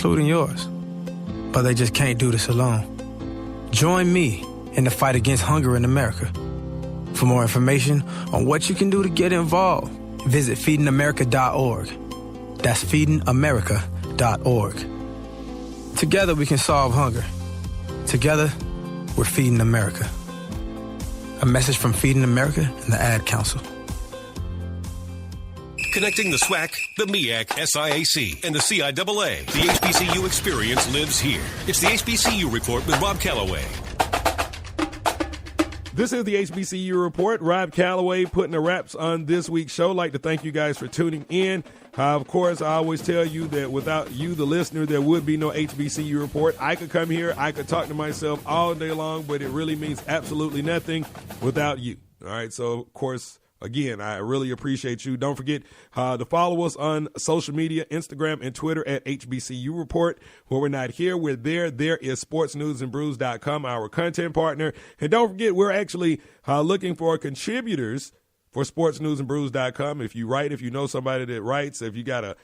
including yours. But they just can't do this alone. Join me in the fight against hunger in America. For more information on what you can do to get involved, visit feedingamerica.org. That's feedingamerica.org. Together we can solve hunger. Together, we're Feeding America. A message from Feeding America and the Ad Council. Connecting the SWAC, the MEAC, SIAC, and the CIAA. The HBCU experience lives here. It's the HBCU Report with Rob Calloway. This is the HBCU Report. Rob Calloway putting the wraps on this week's show. I'd like to thank you guys for tuning in. Of course, I always tell you that without you, the listener, there would be no HBCU Report. I could come here, I could talk to myself all day long, but it really means absolutely nothing without you. All right, so, of course, again, I really appreciate you. Don't forget to follow us on social media, Instagram and Twitter at HBCU Report. When we're not here, we're there. There is sportsnewsandbrews.com, our content partner. And don't forget, we're actually looking for contributors for sportsnewsandbrews.com. If you write, if you know somebody that writes, if you got to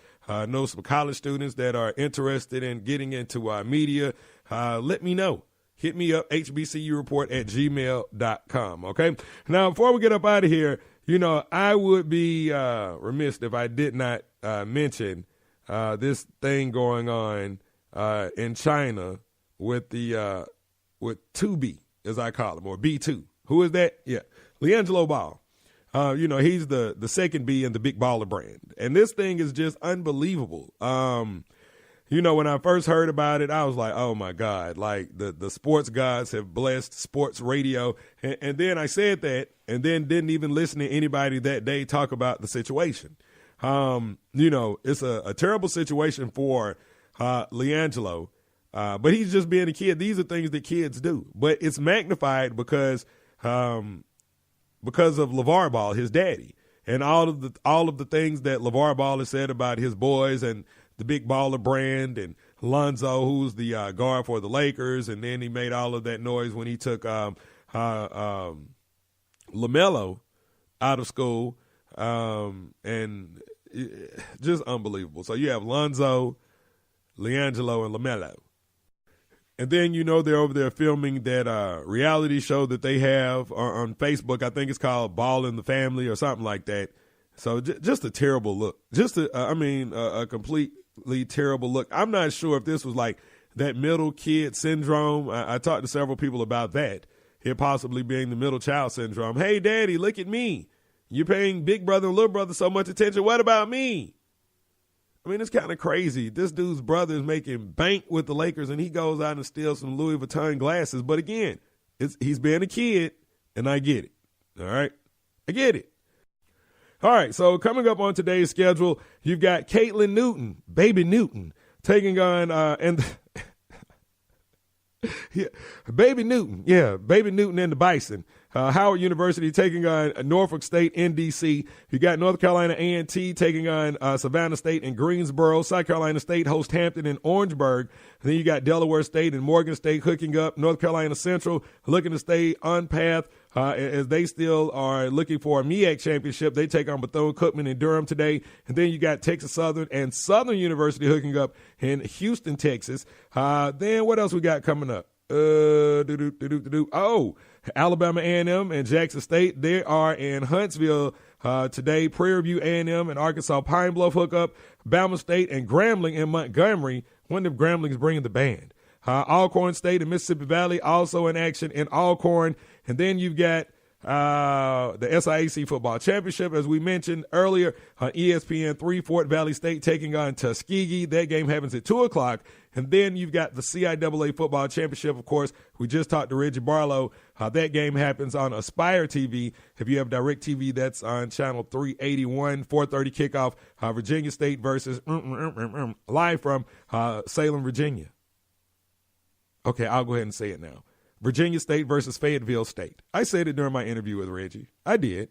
know some college students that are interested in getting into media, let me know. Hit me up, hbcureport@gmail.com, okay? Now, before we get up out of here, you know, I would be remiss if I did not mention this thing going on in China with the with 2B, as I call him, or B2. Who is that? Yeah, LiAngelo Ball. You know, he's the second B in the Big Baller brand. And this thing is just unbelievable. You know, when I first heard about it, I was like, oh, my God, like the sports gods have blessed sports radio. And then I said that and then didn't even listen to anybody that day talk about the situation. You know, it's a terrible situation for LiAngelo, but he's just being a kid. These are things that kids do. But it's magnified because of LeVar Ball, his daddy, and all of the things that LeVar Ball has said about his boys and the Big Baller brand, and Lonzo, who's the guard for the Lakers, and then he made all of that noise when he took LaMelo out of school, and just unbelievable. So you have Lonzo, LiAngelo, and LaMelo. And then, you know, they're over there filming that reality show that they have on Facebook. I think it's called Ball in the Family or something like that. So just a terrible look. A completely terrible look. I'm not sure if this was like that middle kid syndrome. I talked to several people about that. It possibly being the middle child syndrome. Hey, Daddy, look at me. You're paying big brother and little brother so much attention. What about me? I mean, it's kind of crazy. This dude's brother is making bank with the Lakers, and he goes out and steals some Louis Vuitton glasses. But again, he's being a kid, and I get it. All right? I get it. All right, so coming up on today's schedule, you've got Caitlin Newton, Baby Newton, taking on Baby Newton and the Bison. Howard University taking on Norfolk State in D.C. You got North Carolina A&T taking on Savannah State in Greensboro. South Carolina State hosts Hampton and Orangeburg. And then you got Delaware State and Morgan State hooking up. North Carolina Central looking to stay on path as they still are looking for a MEAC championship. They take on Bethune-Cookman and Durham today. And then you got Texas Southern and Southern University hooking up in Houston, Texas. Then what else we got coming up? Alabama A&M and Jackson State, they are in Huntsville today. Prairie View A&M and Arkansas Pine Bluff hook up. Bama State and Grambling in Montgomery. One of Grambling's bringing the band. Alcorn State and Mississippi Valley also in action in Alcorn. And then you've got the SIAC Football Championship, as we mentioned earlier, on ESPN3, Fort Valley State taking on Tuskegee. That game happens at 2 o'clock. And then you've got the CIAA Football Championship, of course. We just talked to Reggie Barlow. That game happens on Aspire TV. If you have DirecTV, that's on channel 381, 4:30 kickoff, Virginia State versus live from Salem, Virginia. Okay, I'll go ahead and say it now. Virginia State versus Fayetteville State. I said it during my interview with Reggie. I did.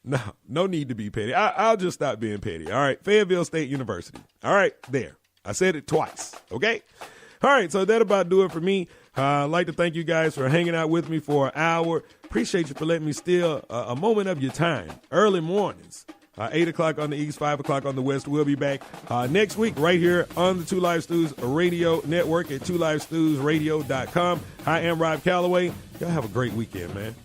No need to be petty. I'll just stop being petty. All right, Fayetteville State University. All right, there. I said it twice, okay? All right, so that about do it for me. I'd like to thank you guys for hanging out with me for an hour. Appreciate you for letting me steal a moment of your time. Early mornings. 8 o'clock on the East, 5 o'clock on the West. We'll be back next week right here on the Two Live Stews Radio Network at twolivestewsradio.com. I am Rob Calloway. Y'all have a great weekend, man.